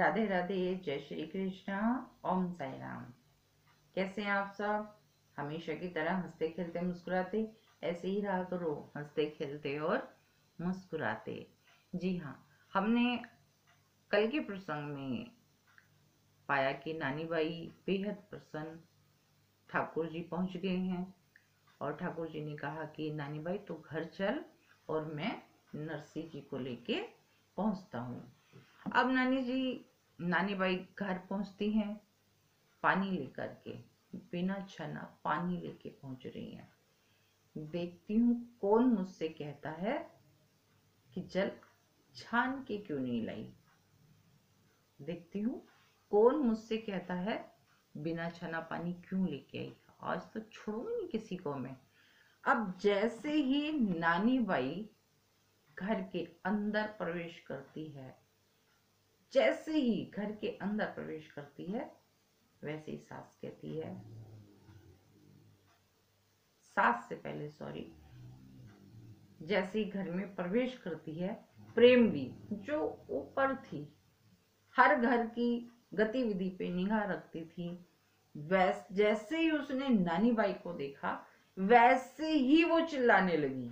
राधे राधे, जय श्री कृष्णा, ओम साई राम। कैसे हैं आप सब? हमेशा की तरह हंसते खेलते मुस्कुराते ऐसे ही रहा करो, हंसते खेलते और मुस्कुराते। जी हाँ, हमने कल के प्रसंग में पाया कि नानी बाई बेहद प्रसन्न ठाकुर जी पहुंच गए हैं और ठाकुर जी ने कहा कि नानी बाई तू घर चल और मैं नरसी जी को लेके पहुंचता हूँ। अब नानी बाई घर पहुंचती हैं पानी लेकर के, बिना छना पानी लेके पहुंच रही हैं। देखती हूँ कौन मुझसे कहता है कि जल छान के क्यों नहीं लाई। देखती हूँ कौन मुझसे कहता है बिना छना पानी क्यों लेके आई। आज तो छोड़ूंगी नहीं किसी को मैं। अब जैसे ही नानी बाई घर के अंदर प्रवेश करती है, जैसे ही घर के अंदर प्रवेश करती है, वैसे ही सास कहती है, सास से पहले सॉरी, जैसे ही घर में प्रवेश करती है, प्रेम भी जो ऊपर थी, हर घर की गतिविधि पे निगाह रखती थी, जैसे ही उसने नानी बाई को देखा वैसे ही वो चिल्लाने लगी,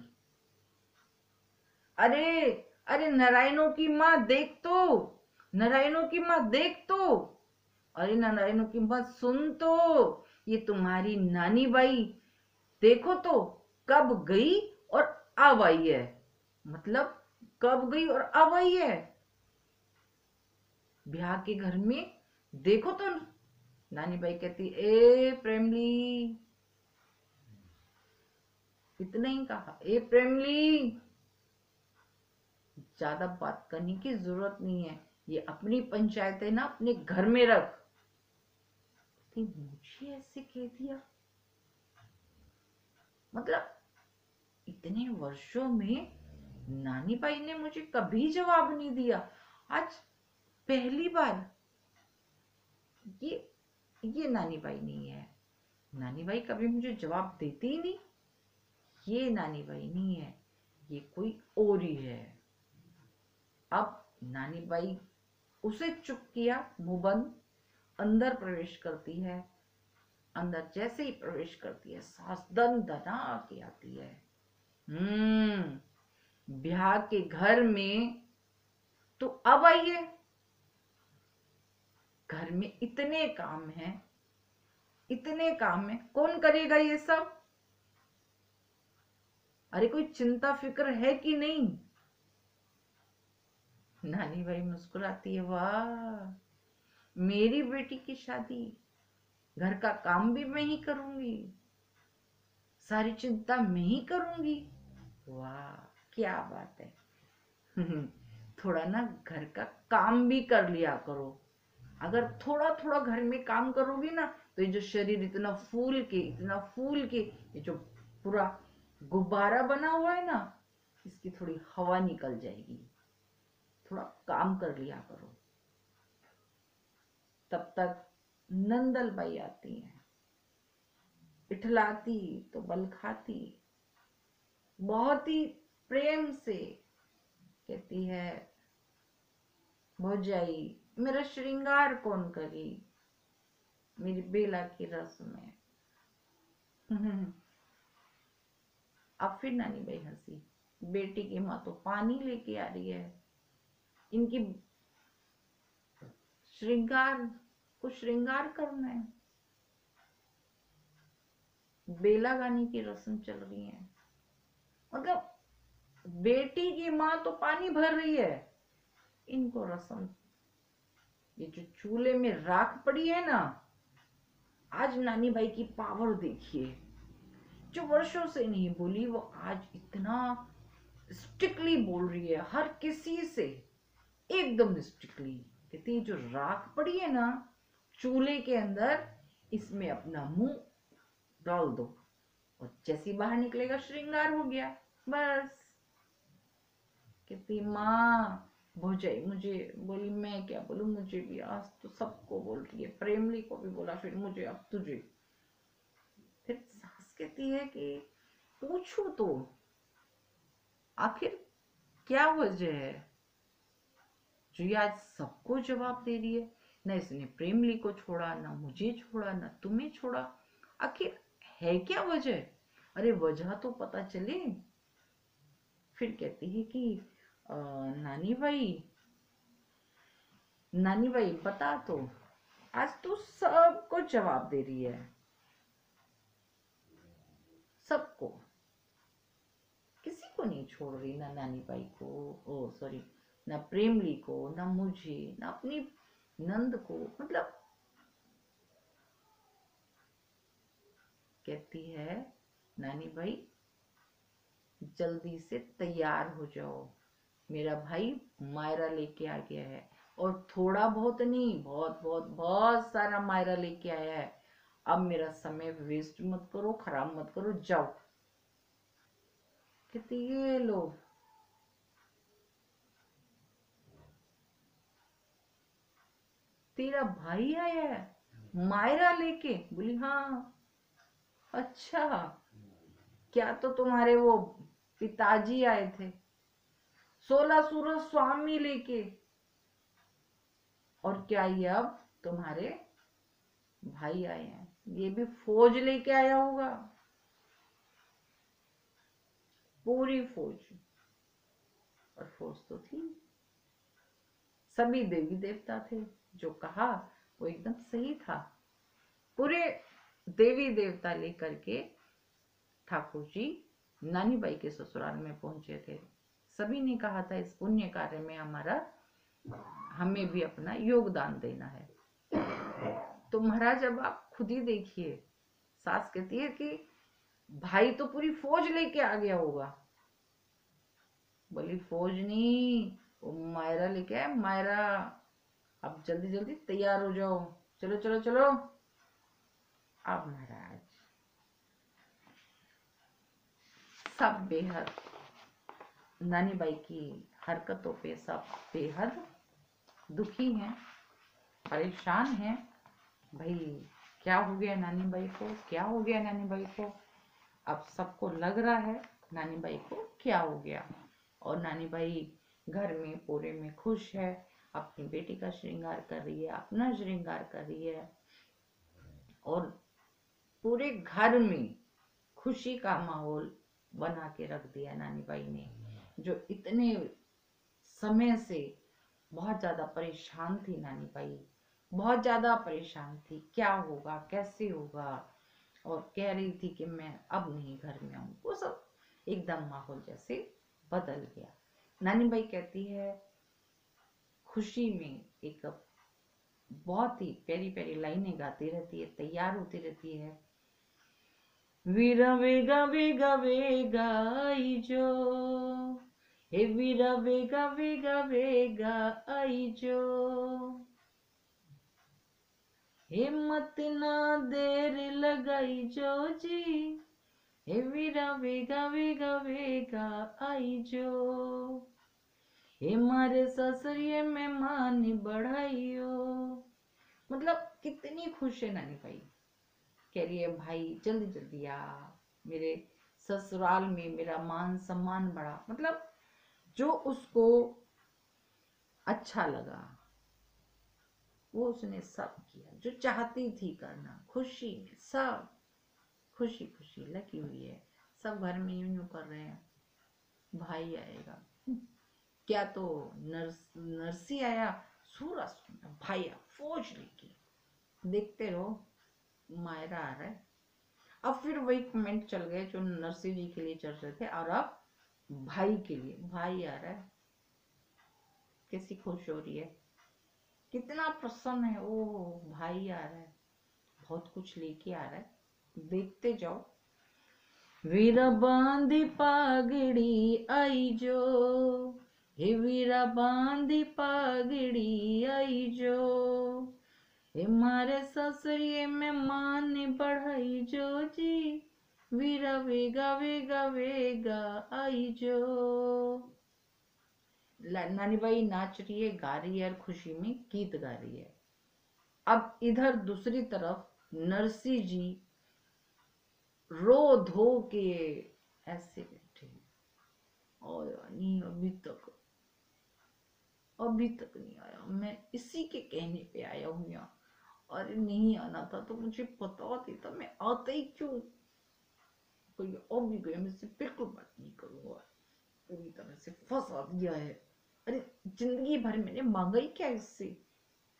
अरे अरे नारायणों की माँ देख तो, नारायणों की माँ देख तो, अरे नारायणों की माँ सुन तो, ये तुम्हारी नानी बाई देखो तो कब गई और अब आई है। मतलब कब गई और अब आई है ब्याह के घर में, देखो तो। नानी बाई कहती ए प्रेमली, इतना ही कहा, ए प्रेमली, ज्यादा बात करने की जरूरत नहीं है, ये अपनी पंचायत है ना, अपने घर में रख। मुझे ऐसे कह दिया, मतलब इतने वर्षों में नानी बाई ने मुझे कभी जवाब नहीं दिया, आज पहली बार। ये नानी बाई नहीं है, नानी बाई कभी मुझे जवाब देती ही नहीं। ये नानी बाई नहीं है, ये कोई और ही है। अब नानी बाई उसे चुप किया, मुंह बंद, अंदर प्रवेश करती है। अंदर जैसे ही प्रवेश करती है, सास दन दना के आती है। ब्याह के घर में तो अब आइए, घर में इतने काम हैं, इतने काम है, कौन करेगा ये सब? अरे कोई चिंता फिक्र है कि नहीं? नानी भाई मुस्कुराती है, वाह मेरी बेटी की शादी, घर का काम भी मैं ही करूंगी, सारी चिंता मैं ही करूंगी, वाह क्या बात है। थोड़ा ना घर का काम भी कर लिया करो। अगर थोड़ा थोड़ा घर में काम करोगी ना, तो ये जो शरीर इतना फूल के ये जो पूरा गुब्बारा बना हुआ है ना, इसकी थोड़ी हवा निकल जाएगी। थोड़ा काम कर लिया करो। तब तक नंदल बाई आती है, इठलाती तो बल खाती, बहुत ही प्रेम से कहती है, भौजाई मेरा श्रृंगार कौन करी मेरी बेला की रस में। अब फिर नानी बाई हंसी, बेटी की माँ तो पानी लेके आ रही है, इनकी श्रृंगार करना है, बेला गाने की रस्म चल रही है। मतलब बेटी की माँ तो पानी भर रही है, इनको रस्म, ये जो चूल्हे में राख पड़ी है ना, आज नानी बाई की पावर देखिए, जो वर्षों से नहीं बोली वो आज इतना स्ट्रिक्टली बोल रही है, हर किसी से एकदम स्ट्रिक्टली कहती, जो राख पड़ी है ना चूल्हे के अंदर, इसमें अपना मुंह डाल दो और जैसी बाहर निकलेगा श्रृंगार हो गया, बस। कहती माँ भौजाई, मुझे बोली मैं क्या बोलूं, मुझे भी आज तो सबको बोल रही है, प्रेमली को भी बोला, फिर मुझे, अब तुझे। फिर सास कहती है कि पूछू तो आखिर क्या वजह है जो ये आज सबको जवाब दे रही है। न इसने प्रेमली को छोड़ा, ना मुझे छोड़ा, ना तुम्हें छोड़ा। आखिर है क्या वजह? अरे वजह तो पता चले। फिर कहती है कि नानी भाई बता तो, आज तू सबको जवाब दे रही है, सबको, किसी को नहीं छोड़ रही, ना नानी भाई को, ओ सॉरी, ना प्रेमली को, ना मुझे, ना अपनी नंद को। मतलब कहती है नानी भाई जल्दी से तैयार हो जाओ, मेरा भाई मायरा लेके आ गया है, और थोड़ा बहुत नहीं, बहुत बहुत बहुत सारा मायरा लेके आया है। अब मेरा समय वेस्ट मत करो, खराब मत करो, जाओ। कहती ये लो, तेरा भाई आया है मायरा लेके? बोली हाँ। अच्छा, क्या तो तुम्हारे वो पिताजी आए थे 16 सूरज स्वामी लेके, और क्या ये अब तुम्हारे भाई आए हैं, ये भी फौज लेके आया होगा, पूरी फौज। और फौज तो थी, सभी देवी देवता थे, जो कहा वो एकदम सही था। पूरे देवी देवता लेकर के ठाकुर जी नानी बाई के ससुराल में पहुंचे थे। सभी ने कहा था इस पुण्य कार्य में हमें भी अपना योगदान देना है। तो महाराज अब आप खुद ही देखिए, सास कहती है कि भाई तो पूरी फौज लेके आ गया होगा। बोली फौज नहीं, वो मायरा लेके आया, मायरा। अब जल्दी जल्दी तैयार हो जाओ, चलो चलो चलो। अब महाराज सब बेहद नानी बाई की हरकतों पे सब बेहद दुखी हैं, परेशान हैं। भाई क्या हो गया नानी बाई को, क्या हो गया नानी बाई को? अब सबको लग रहा है नानी बाई को क्या हो गया। और नानी बाई घर में पूरे में खुश है, अपनी बेटी का श्रृंगार कर रही है, अपना श्रृंगार कर रही है, और पूरे घर में खुशी का माहौल बना के रख दिया नानी बाई ने, जो इतने समय से बहुत ज्यादा परेशान थी। नानी बाई बहुत ज्यादा परेशान थी, क्या होगा, कैसे होगा, और कह रही थी कि मैं अब नहीं घर में आऊं। वो सब एकदम माहौल जैसे बदल गया। नानी बाई कहती है खुशी में एक बहुत ही प्यारी प्यारी लाइनें गाती रहती है, तैयार होती रहती है। वीरा वेगा वेगा वेगा आई जो, हे वीरा वेगा वेगा वेगा आई जो, हिम्मत ना देर लगाई जो जी, हे वीरा वेगा वेगा वेगा आई जो, हे मारे ससुरिये में मान बढ़ाइयो। मतलब कितनी खुश है नानी भाई, कह रही है भाई जल्दी जल्दी आ, मेरे ससुराल में मेरा मान सम्मान बढ़ा। मतलब जो उसको अच्छा लगा वो उसने सब किया, जो चाहती थी करना, खुशी में सब खुशी खुशी लगी हुई है। सब घर में यूं यूं कर रहे हैं, भाई आएगा। क्या तो नरसी आया, सूरज भाई फौज लेके, देखते रहो मायरा आ रहा है। अब फिर वही कमेंट चल गए जो नरसी जी के लिए चल रहे थे, और अब भाई के लिए, भाई आ रहा है। कैसी खुश हो रही है, कितना प्रसन्न है, ओ भाई आ रहा है, बहुत कुछ लेके आ रहा है, देखते जाओ। वीरा बांधी पागड़ी आई जो, हे वीरा बांधी पागड़ी आई जो, हे मारे ससुरिये में मान बढ़ाई जो जी, वीरा वेगा वेगा वेगा आई जो। नानी बाई नाच रही है, गा रही है, और खुशी में गीत गा रही है। अब इधर दूसरी तरफ नरसी जी रो धो के ऐसे बैठे, और नहीं अभी तक अभी तक नहीं आया, मैं इसी के कहने पे आया हूँ यहाँ। अरे नहीं आना था तो मुझे पता देता, मैं आता ही क्यों। कोई अब भी गया, मैं इससे बिल्कुल बात नहीं करूंगा, पूरी तरह से फंसा दिया है। अरे जिंदगी भर मैंने मांगा ही क्या इससे।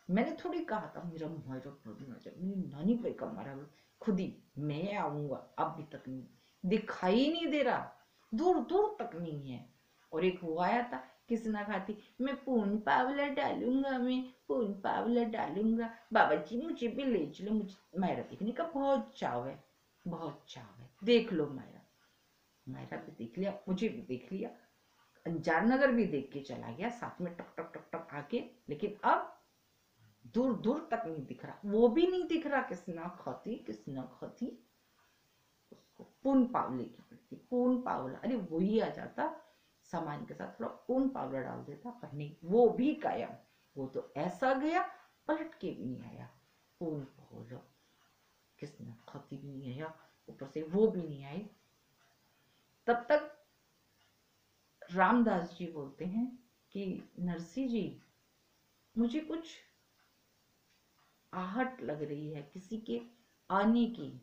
मैंने थोड़ी कहा था मेरा मायरा भरना, जब मेरी नानी भाई का मारा खुद ही मैं आऊंगा, अभी तक नहीं दिखाई नहीं दे रहा, दूर दूर तक नहीं है। और एक वो आया था किसना खाती, मैं पून पावला डालूंगा, मैं पून पावला डालूंगा, बाबा जी मुझे भी ले चलो, मुझे मायरा देखने का बहुत चाव है, बहुत चाव है, देख लो मायरा। मायरा भी देख लिया, मुझे भी देख लिया, अंजार नगर भी देख के चला गया साथ में टक टक टक टक आके। लेकिन अब दूर दूर तक नहीं दिख रहा, वो भी नहीं दिख रहा किसना खाती, किसना खाती। उसको पून पावले की पड़ती, पून पावला, अरे वही आ जाता सामान के साथ, थोड़ा पून पावला डाल देता, पर नहीं, वो भी गायब। वो तो ऐसा गया पलट के भी नहीं आया। पून पावला किसना खाती भी नहीं आया, ऊपर से वो भी नहीं आई। तब तक रामदास जी बोलते हैं कि नरसी जी मुझे कुछ आहट लग रही है किसी के आने की।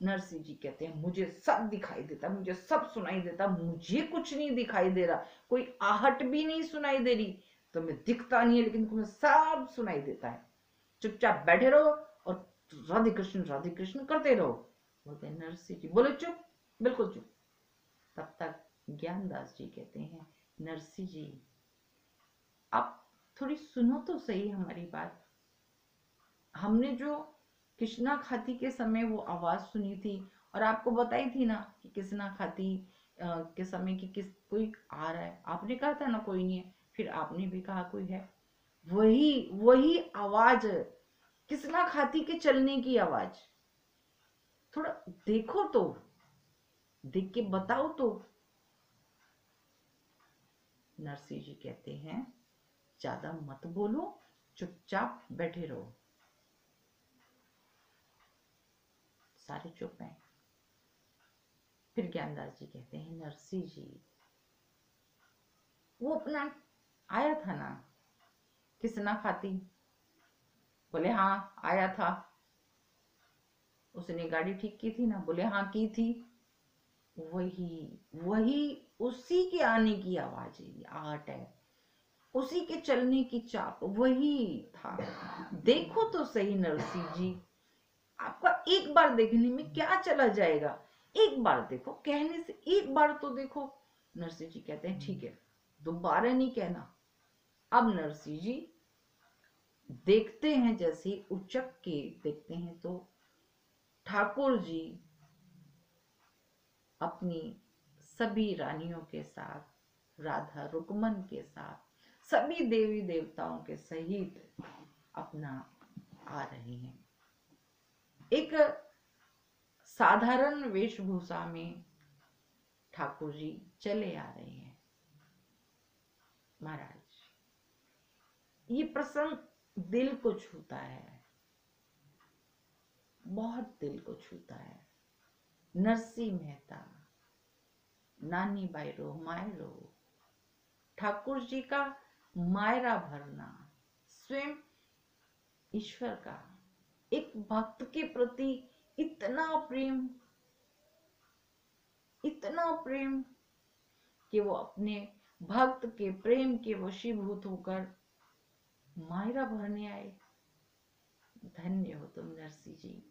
नरसी जी कहते हैं मुझे सब दिखाई देता, मुझे सब सुनाई देता, मुझे कुछ नहीं दिखाई दे रहा, कोई आहट भी नहीं सुनाई दे रही, तुम्हें दिखता नहीं है लेकिन तुम्हें सब सुनाई देता है, चुपचाप बैठे रहो और राधे कृष्ण करते रहो। बोलते हैं नरसी जी बोले चुप, बिल्कुल चुप। तब तक ज्ञानदास जी कहते हैं नरसी जी आप थोड़ी सुनो तो सही हमारी बात। हमने जो कृष्णा खाती के समय वो आवाज सुनी थी और आपको बताई थी ना कि कृष्णा खाती के समय की किस कोई आ रहा है, आपने कहा था ना कोई नहीं है, फिर आपने भी कहा कोई है, वही वही आवाज कृष्णा खाती के चलने की आवाज। थोड़ा देखो तो, देख के बताओ तो। नरसिंह जी कहते हैं ज्यादा मत बोलो, चुपचाप बैठे रहो। सारे चुप हैं। फिर ज्ञानदास जी कहते हैं नरसिंह जी वो अपना आया था ना किसना खाती। बोले हाँ आया था। उसने गाड़ी ठीक की थी ना, बोले हाँ की थी। वही वही उसी के आने की आवाज है, आहट है, उसी के चलने की चाप वही था। देखो तो सही नरसिंह जी, आपका एक बार देखने में क्या चला जाएगा, एक बार देखो, कहने से एक बार तो देखो। नरसिंह जी कहते हैं ठीक है, दोबारा नहीं कहना। अब नरसिंह जी देखते हैं, जैसे उचक के देखते हैं तो ठाकुर जी अपनी सभी रानियों के साथ, राधा रुकमन के साथ, सभी देवी देवताओं के सहित अपना आ रहे हैं। एक साधारण वेशभूषा में ठाकुर जी चले आ रहे हैं। महाराज ये प्रसंग दिल को छूता है, बहुत दिल को छूता है। नरसिंह मेहता, नानी बायरो मायरो, ठाकुर जी का मायरा भरना, स्वयं ईश्वर का एक भक्त के प्रति इतना प्रेम, इतना प्रेम कि वो अपने भक्त के प्रेम के वशीभूत होकर मायरा भरने आए। धन्य हो तुम नरसिंह जी,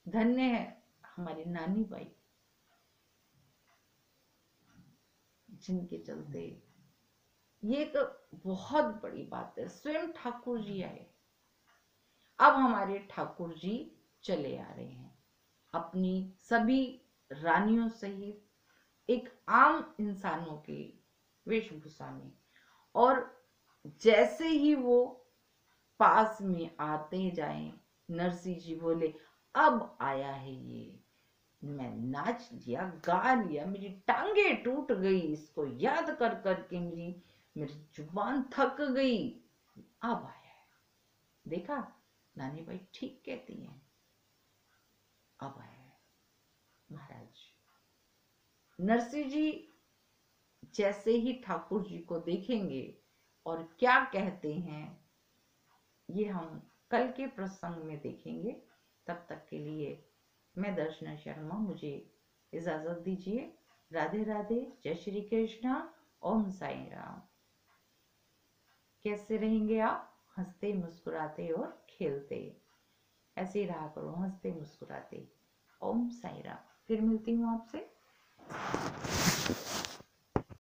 धन्य है हमारी नानी बाई, जिनके चलते ये तो बहुत बड़ी बात है, स्वयं ठाकुर जी आए। अब हमारे ठाकुर जी चले आ रहे हैं अपनी सभी रानियों सहित एक आम इंसानों के वेशभूषा में। और जैसे ही वो पास में आते जाएं, नरसिंह जी बोले अब आया है ये, मैं नाच लिया, गा लिया, मेरी टांगे टूट गई, इसको याद कर करके मेरी मेरी जुबान थक गई, अब आया है। देखा नानी भाई ठीक कहती हैं, अब आया है। महाराज नरसिंह जी जैसे ही ठाकुर जी को देखेंगे और क्या कहते हैं ये हम कल के प्रसंग में देखेंगे। तब तक के लिए मैं दर्शना शर्मा मुझे इजाजत दीजिए। राधे राधे, जय श्री कृष्णा, ओम साई राम। कैसे रहेंगे आप? हंसते मुस्कुराते और खेलते। ऐसे ही रहा करो, हंसते मुस्कुराते। ओम साई राम। फिर मिलती हूँ आपसे।